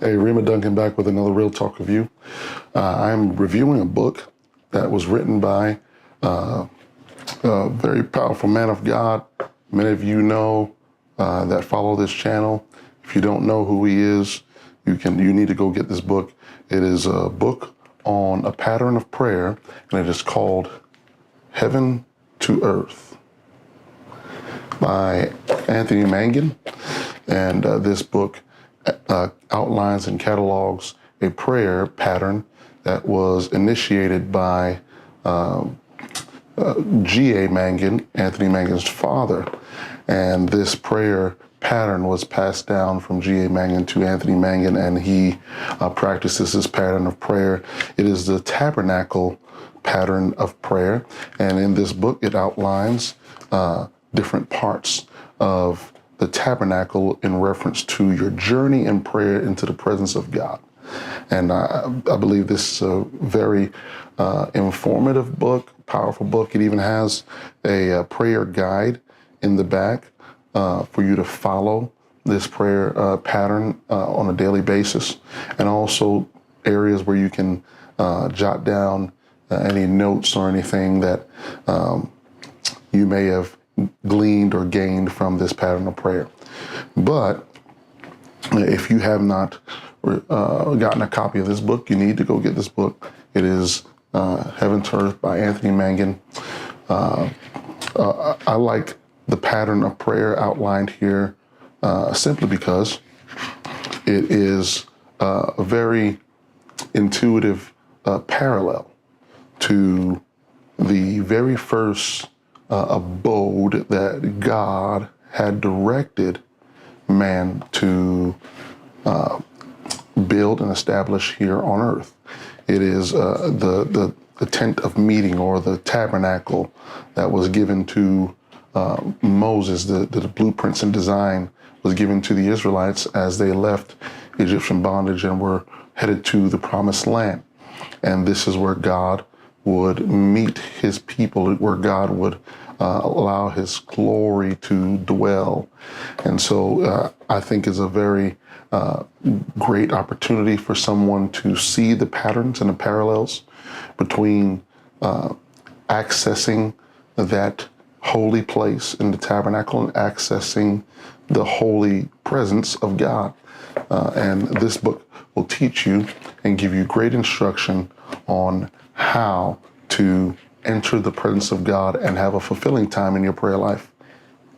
Hey, Rima Duncan back with another Real Talk review. I'm reviewing a book that was written by a very powerful man of God. Many of you know that follow this channel. If you don't know who he is, you need to go get this book. It is a book on a pattern of prayer, and it is called Heaven to Earth by Anthony Mangun. And this book outlines and catalogs a prayer pattern that was initiated by G.A. Mangun, Anthony Mangun's father. And this prayer pattern was passed down from G.A. Mangun to Anthony Mangun, and he practices this pattern of prayer. It is the tabernacle pattern of prayer. And in this book, it outlines different parts of the tabernacle in reference to your journey in prayer into the presence of God. And I believe this is a very informative book, powerful book. It even has a prayer guide in the back for you to follow this prayer pattern on a daily basis, and also areas where you can jot down any notes or anything that you may have gleaned or gained from this pattern of prayer. But if you have not gotten a copy of this book, you need to go get this book. It is Heaven to Earth by Anthony Mangun. I like the pattern of prayer outlined here simply because it is a very intuitive parallel to the very first abode that God had directed man to build and establish here on earth. It is the tent of meeting, or the tabernacle that was given to Moses. The blueprints and design was given to the Israelites as they left Egyptian bondage and were headed to the promised land. And this is where God would meet his people, where God would allow his glory to dwell. And so I think is a very great opportunity for someone to see the patterns and the parallels between accessing that holy place in the tabernacle and accessing the holy presence of God. And this book will teach you and give you great instruction on how to enter the presence of God and have a fulfilling time in your prayer life.